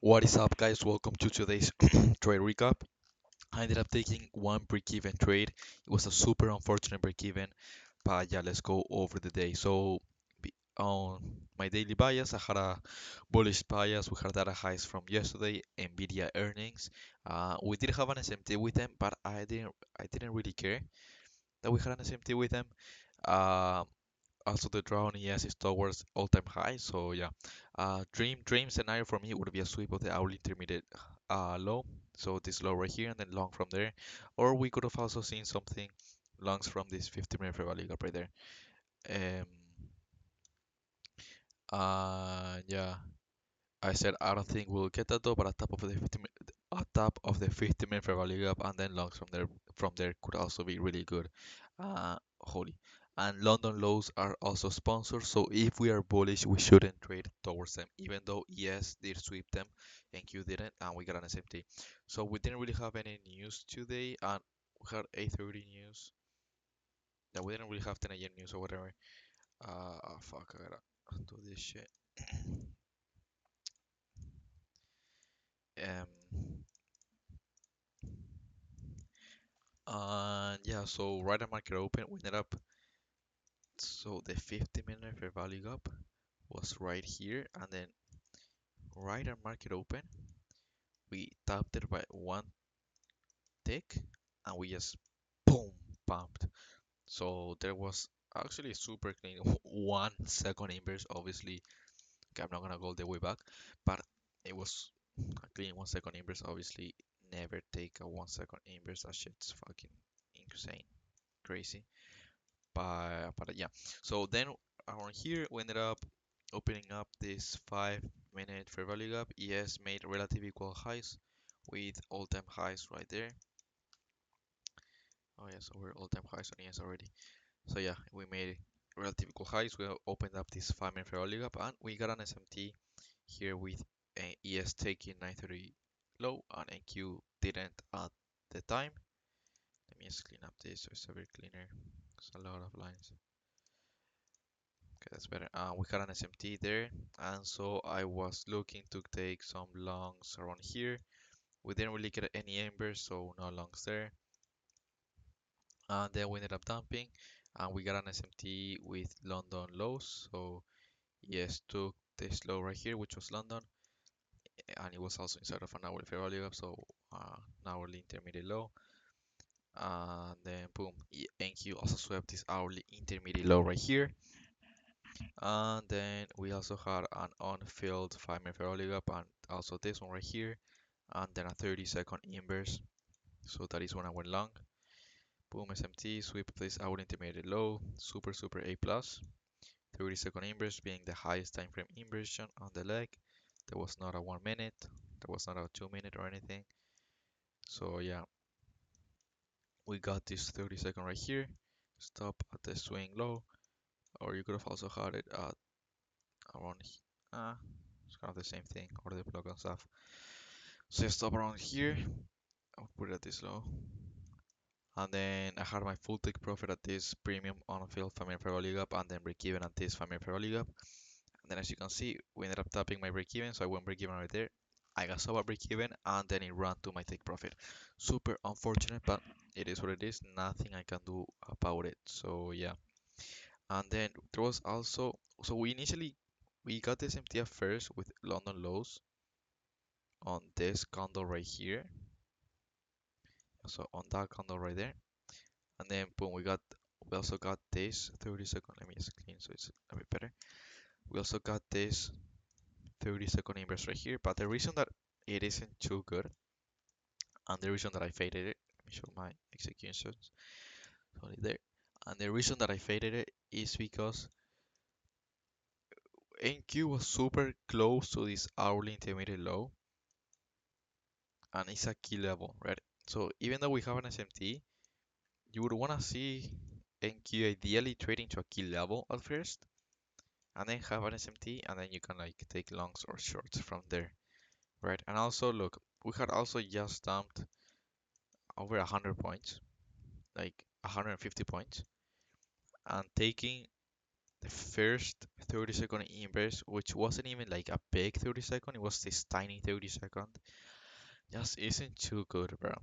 What is up, guys? Welcome to today's trade recap. I ended up taking one break-even trade. It was a super unfortunate break-even, but yeah, let's go over the day. On my daily bias, I had a bullish bias. We had data highs from yesterday, Nvidia earnings. We did have an SMT with them, but I didn't really care that we had an SMT with them. Uh, Also, the draw on ES is towards all-time high. So yeah, dream scenario for me would be a sweep of the hourly intermediate low. So this low right here and then long from there. Or we could have also seen something longs from this 50-minute fair value gap right there. Um, yeah, I said I don't think we'll get that though, but at top of the 50-minute fair value gap and then longs from there could also be really good. Holy. And London lows are also sponsored, so if we are bullish, we shouldn't trade towards them, even though ES did sweep them and Q didn't, and we got an SMT. So we didn't really have any news today, and we had 8:30 news. Yeah, we didn't really have 10 a.m. news or whatever. Oh, fuck, I gotta do this shit. Um, yeah, so right at market open, we ended up. So the 50-minute fair value gap was right here, and then right at market open, we tapped it by one tick, and we just boom pumped. So there was actually super clean 1 second inverse. Obviously, okay, I'm not gonna go the way back, but it was a clean 1 second inverse. Obviously, never take a 1 second inverse. That shit's fucking insane, crazy. But yeah, so then around here we ended up opening up this 5 minute fair value gap. ES made relative equal highs with all-time highs right there. Oh yeah, so we're all-time highs on ES already. So yeah, we made relative equal highs. We opened up this 5 minute fair value gap and we got an SMT here with ES taking 930 low and NQ didn't at the time. Let me just clean up this so it's a bit cleaner. It's a lot of lines. Okay, that's better. We got an SMT there, and so I was looking to take some longs around here. We didn't really get any embers, so no longs there. And then we ended up dumping, and we got an SMT with London lows. So yes, took this low right here, which was London, and it was also inside of an hourly fair value gap, so an hourly intermediate low. And then boom, NQ also swept this hourly intermediate low right here. And then we also had an on-field 5 minute fairly gap and also this one right here. And then a 30-second inverse. So that is when I went long. Boom, SMT, sweep this out intermediate low. Super, super A plus. 30-second inverse being the highest time frame inversion on the leg. There was not a 1 minute. There was not a 2 minute or anything. So yeah, we got this 30-second right here. Stop at the swing low. Or you could have also had it at around it's kind of the same thing, or the block and stuff. So I stop around here. I'll put it at this low. And then I had my full take profit at this premium on field family fair value gap and then break even at this family fair value gap. And then as you can see, we ended up tapping my break even, so I went break even right there. I got sold at break even and then it ran to my take profit. Super unfortunate, but it is what it is. Nothing I can do about it. So yeah. And then there was also so we got this MTF first with London lows on this candle right here. So on that candle right there, and then boom, we also got this 30-second. Let me just clean so it's a bit better. We also got this 30-second inverse right here, but the reason that it isn't too good, and the reason that I faded it, let me show my executions. Only there, and the reason that I faded it is because NQ was super close to this hourly intermediate low, and it's a key level, right? So even though we have an SMT, you would want to see NQ ideally trading to a key level at first, and then have an SMT, and then you can like take longs or shorts from there, right? And also look, we had also just dumped over 100 points, like 150 points, and taking the first 30-second inverse, which wasn't even like a big 30-second, it was this tiny 30-second, just isn't too good, bro.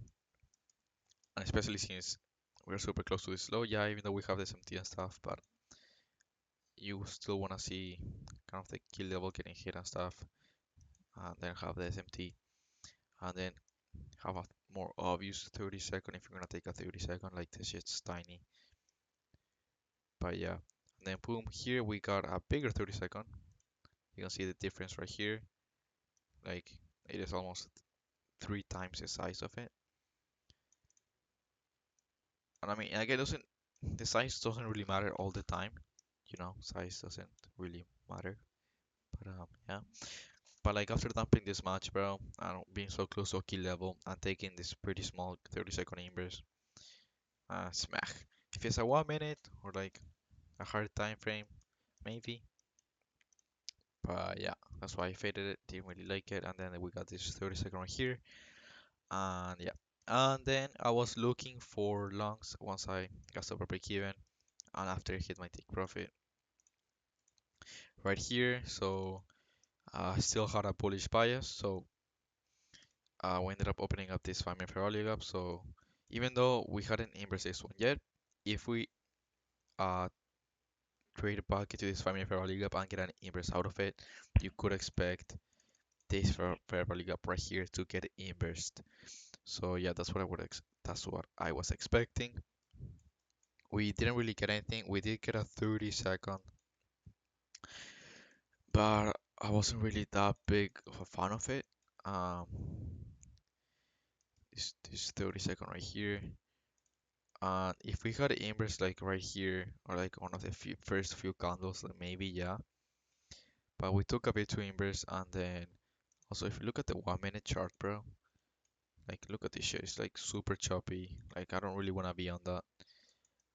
And especially since we're super close to this low, yeah, even though we have the SMT and stuff, but you still want to see kind of the kill level getting hit and stuff, and then have the SMT, and then have a more obvious 30-second if you're gonna take a 30-second, like this shit's tiny. But yeah, and then boom, here we got a bigger 30-second. You can see the difference right here, like it is almost 3 times the size of it. And I mean, again, doesn't the size doesn't really matter all the time, size doesn't really matter. But yeah. But like after dumping this match, bro, and being so close to a kill level and taking this pretty small 30-second inverse, smack. If it's a 1 minute or like a hard time frame, maybe. But yeah, that's why I faded it. Didn't really like it. And then we got this 30-second right here. And yeah. And then I was looking for longs once I got over break even and after I hit my take profit right here. So I still had a bullish bias. So we ended up opening up this 5 minute Ferrari gap. So even though we hadn't inversed this one yet, if we uh, trade back into this 5 minute Ferrari gap and get an inverse out of it, you could expect this Ferrari gap right here to get inversed. So yeah, that's what I was expecting. We didn't really get anything. We did get a 30-second, but I wasn't really that big of a fan of it. Um, this 30-second right here. And if we had inverse like right here, or like one of the first few candles, then maybe yeah. But we took a bit too inverse, and then also if you look at the 1 minute chart, bro, like look at this shit, it's like super choppy. Like I don't really wanna be on that.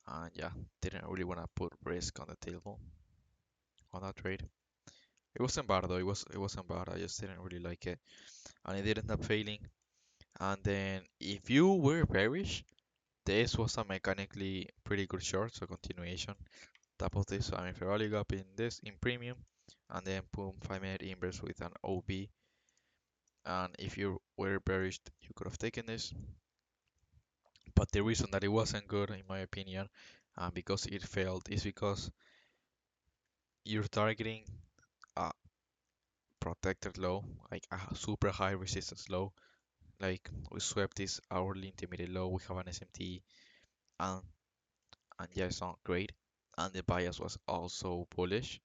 And yeah, didn't really wanna put risk on the table on that trade. It wasn't bad though. It wasn't bad. I just didn't really like it, and it did end up failing. And then if you were bearish, this was a mechanically pretty good short, so continuation. Top of this, I mean, Ferrari gap in this in premium, and then boom, 5 minute inverse with an OB. And if you were bearish, you could have taken this. But the reason that it wasn't good, in my opinion, because it failed, is because you're targeting a protected low, like a super high resistance low. Like we swept this hourly intermediate low, we have an SMT, and and yeah, it's not great. And the bias was also bullish.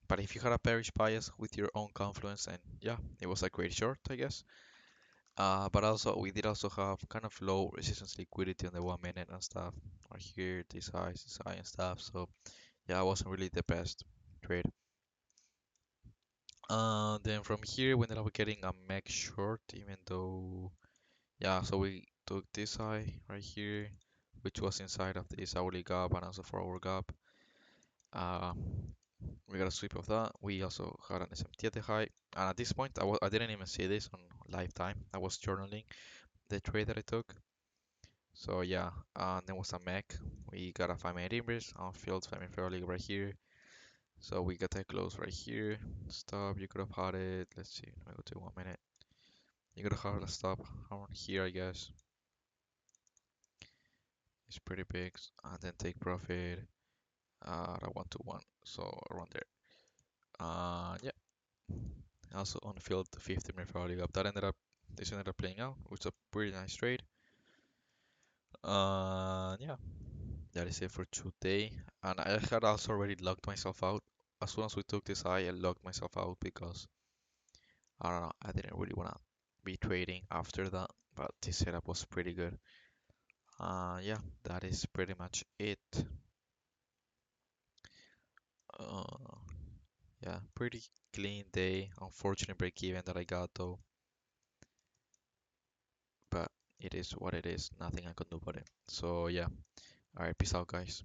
But if you had a bearish bias with your own confluence, and yeah, it was a great short, I guess. But also we did also have kind of low resistance liquidity on the 1 minute and stuff. Or here, this high and stuff. So yeah, it wasn't really the best trade. Then from here we ended up getting a mech short, even though yeah, so we took this high right here, which was inside of this hourly gap and also forward gap. Uh, we got a sweep of that. We also had an SMT at the high, and at this point I didn't even see this on live time. I was journaling the trade that I took. So yeah, and then was a mech. We got a 5 minute inverse on field 5 minute fair league right here. So we got a close right here. Stop. You could have had it. Let's see. Let me go to 1 minute. You could have had a stop around here, I guess. It's pretty big, and then take profit at a 1 to 1. So around there. Yeah. Also on field 50 minute fair league up. This ended up playing out, which is a pretty nice trade. Yeah. That is it for today. And I had also already logged myself out. As soon as we took this high, I logged myself out because I don't know, I didn't really want to be trading after that. But this setup was pretty good. Yeah, that is pretty much it. Uh, yeah, pretty clean day. Unfortunate break even that I got though. But it is what it is. Nothing I can do about it. So yeah. Alright, peace out guys.